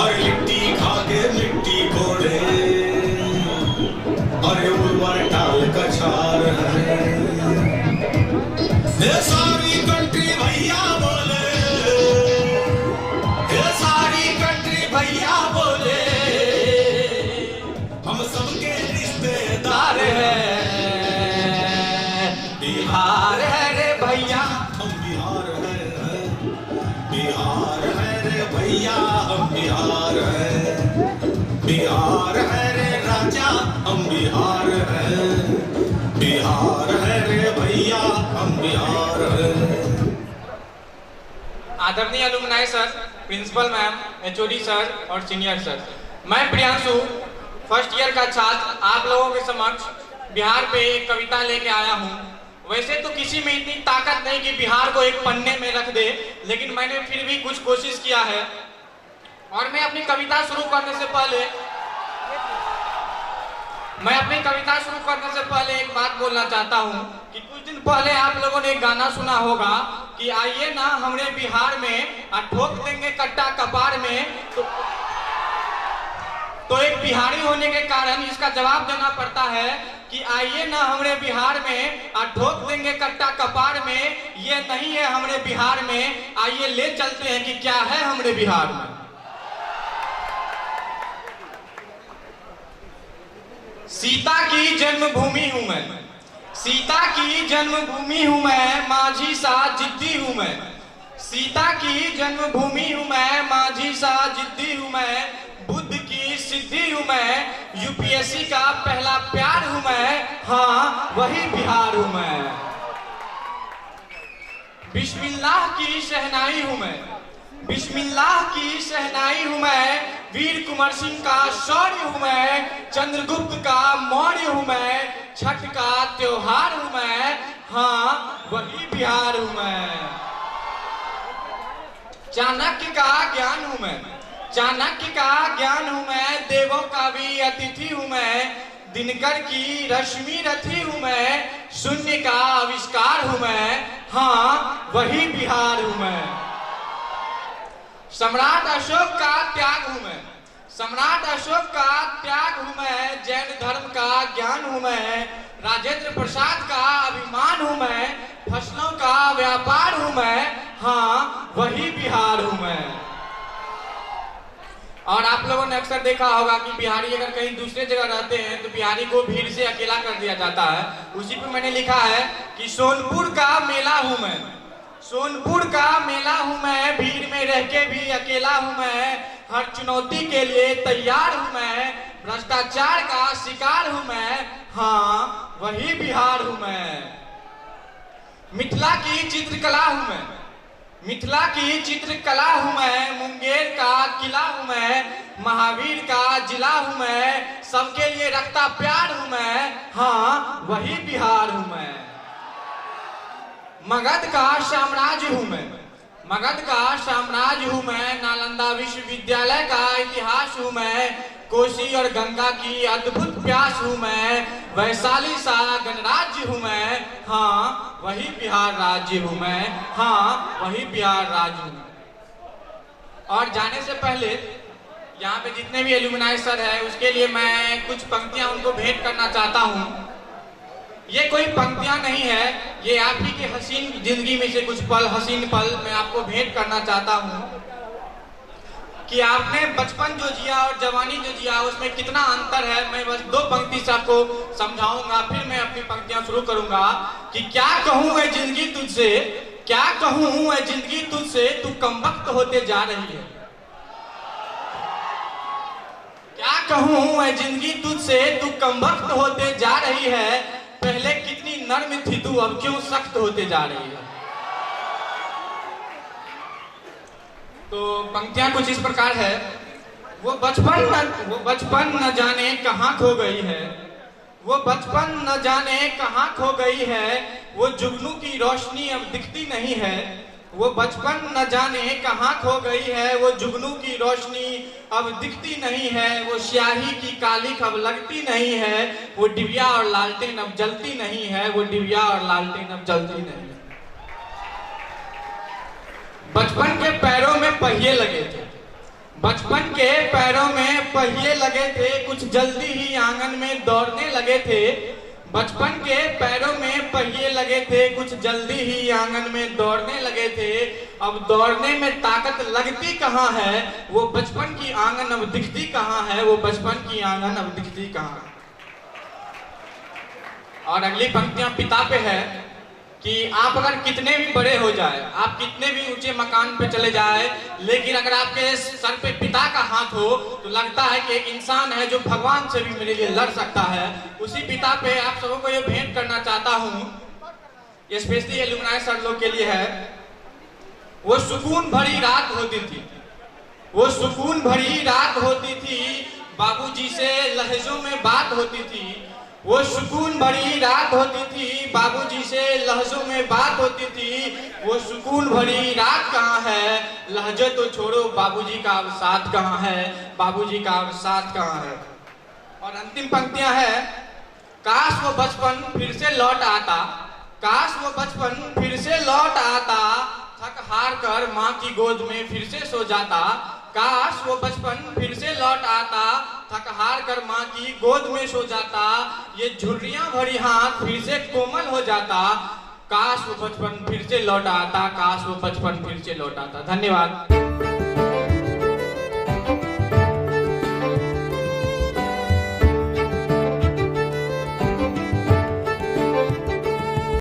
और लिट्टी खा के मिट्टी कोड़े, अरे उर्वर टाल कछार है। ये सारी कंट्री भैया बोले, ये सारी कंट्री भैया बोले, हम सबके रिश्तेदार हैं। बिहार है रे भैया, हम बिहार है, बिहार है रे भैया, हम बिहार है, बिहार है रे राजा, हम बिहार है, बिहार है रे भैया, हम बिहार है। आदरणीय alumni sir, principal ma'am, HOD sir और सीनियर सर, मैं प्रियांशु फर्स्ट ईयर का छात्र आप लोगों के समक्ष बिहार पे एक कविता लेके आया हूँ। वैसे तो किसी में इतनी ताकत नहीं कि बिहार को एक पन्ने में रख दे, लेकिन मैंने फिर भी कुछ कोशिश किया है। और मैं अपनी कविता शुरू करने से पहले एक बात बोलना चाहता हूँ कि कुछ दिन पहले आप लोगों ने एक गाना सुना होगा कि आइए ना हमरे बिहार में ठोक देंगे कट्टा कपार में। तो एक बिहारी होने के कारण इसका जवाब देना पड़ता है कि आइए ना हमरे बिहार में ठोक देंगे कट्टा कपार में। ये नहीं है हमरे बिहार में, आइए ले चलते हैं कि क्या है हमरे बिहार में। सीता की जन्मभूमि हूँ मैं, सीता की जन्मभूमि हूँ मैं, माझी सा जिद्दी हूँ मैं। सीता की जन्मभूमि हूँ मैं, माझी सा जिद्दी हूँ मैं, बुद्ध की सिद्धि हूँ मैं, यूपीएससी का पहला प्यार हूँ मैं, हाँ वही बिहार हूँ मैं। बिस्मिल्लाह की शहनाई हूँ मैं, बिस्मिल्लाह की शहनाई हूँ मैं, वीर कुंवर सिंह का शौर्य हूँ मैं, चंद्रगुप्त का मौर्य हूँ मैं, छठ का त्योहार हूँ मैं, हाँ वही बिहार हूँ मैं। चाणक्य का ज्ञान हूँ मैं, चाणक्य का ज्ञान हूँ मैं, देवों का भी अतिथि हूँ मैं, दिनकर की रश्मि रथी हूँ मैं, शून्य का आविष्कार हूँ मैं, हाँ वही बिहार हूँ मैं। सम्राट अशोक का त्याग हूँ मैं, सम्राट अशोक का त्याग हूँ मैं, जैन धर्म का ज्ञान हूँ मैं, राजेंद्र प्रसाद का अभिमान हूँ मैं, फसलों का व्यापार हूँ मैं, हाँ वही बिहार हूँ मैं। और आप लोगों ने अक्सर देखा होगा कि बिहारी अगर कहीं दूसरे जगह रहते हैं तो बिहारी को भीड़ से अकेला कर दिया जाता है। उसी पे मैंने लिखा है कि सोनपुर का मेला हूँ मैं, सोनपुर का मेला हूँ मैं, भीड़ में रह के भी अकेला हूँ मैं, हर चुनौती के लिए तैयार हूँ मैं, भ्रष्टाचार का शिकार हूँ मैं, हाँ वही बिहार हूँ मैं। मिथिला की चित्रकला हूँ मैं, मिथिला की चित्रकला हूँ मैं, मुंगेर का किला हूँ मैं, महावीर का जिला हूँ मैं, सबके लिए रखता प्यार हूँ मैं, हाँ वही बिहार हूँ मैं। मगध का साम्राज्य हूँ मैं, मगध का साम्राज्य हूँ मैं, नालंदा विश्वविद्यालय का इतिहास हूँ मैं, कोसी और गंगा की अद्भुत प्यास हूँ मैं, वैशाली सा गणराज्य हूँ मैं, हाँ वही बिहार राज्य हूँ मैं, हाँ वही बिहार राज्य हूँ। और जाने से पहले यहाँ पे जितने भी एलुमनाई सर है उसके लिए मैं कुछ पंक्तियाँ उनको भेंट करना चाहता हूँ। ये कोई पंक्तियां नहीं है, ये आप ही की हसीन जिंदगी में से कुछ पल, हसीन पल मैं आपको भेंट करना चाहता हूँ कि आपने बचपन जो जिया और जवानी जो जिया उसमें कितना अंतर है। मैं बस दो पंक्ति से आपको समझाऊंगा, फिर मैं अपनी पंक्तियां शुरू करूंगा कि क्या कहूँ है जिंदगी तुझसे, क्या कहूँ है जिंदगी तुझसे, तू कमबख्त होते जा रही है। क्या कहूँ है जिंदगी तुझसे, तू कमबख्त होते जा रही है, पहले कितनी नर्म थी तू अब क्यों सख्त होते जा रही है। तो पंक्तियां कुछ इस प्रकार है। वो बचपन न जाने कहाँ खो गई है, वो बचपन न जाने कहाँ खो गई है, वो जुगनू की रोशनी अब दिखती नहीं है, वो बचपन न जाने कहाँ खो गई है, वो जुगनू की रोशनी अब दिखती नहीं है, वो स्याही की कालिख अब लगती नहीं है, वो डिबिया और लालटेन अब जलती नहीं है, वो डिबिया और लालटेन अब जलती नहीं है। बचपन के पैरों में पहिए लगे थे, बचपन के पैरों में पहिए लगे थे, कुछ जल्दी ही आंगन में दौड़ने लगे थे। बचपन के पैरों में पहिए लगे थे, कुछ जल्दी ही आंगन में दौड़ने लगे थे। अब दौड़ने में ताकत लगती कहाँ है, वो बचपन की आंगन अब दिखती कहाँ है, वो बचपन की आंगन अब दिखती कहाँ है। और अगली पंक्तियां पिता पे है कि आप अगर कितने भी बड़े हो जाए, आप कितने भी ऊंचे मकान पे चले जाए, लेकिन अगर आपके सर पे पिता का हाथ हो तो लगता है कि एक इंसान है जो भगवान से भी मेरे लिए लड़ सकता है। उसी पिता पे आप सबों को ये भेंट करना चाहता हूँ, ये स्पेशली एलुमनाई सर लोग के लिए है। वो सुकून भरी रात होती थी, वो सुकून भरी रात होती थी, बाबूजी से लहजों में बात होती थी। वो सुकून भरी रात होती थी, बाबूजी से लहजों में बात होती थी। वो सुकून भरी रात कहाँ है, लहजे तो छोड़ो, बाबूजी का अब साथ कहाँ है, बाबूजी का अब साथ कहाँ है। और अंतिम पंक्तियां है, काश वो बचपन फिर से लौट आता, काश वो बचपन फिर से लौट आता, थक हार कर माँ की गोद में फिर से सो जाता। काश वो बचपन फिर से लौट आता, थक हार कर माँ की गोद में सो जाता। ये झुर्रियां भरी हाथ फिर से कोमल हो जाता। काश वो बचपन फिर से लौट आता, काश वो बचपन फिर से लौट आता। धन्यवाद।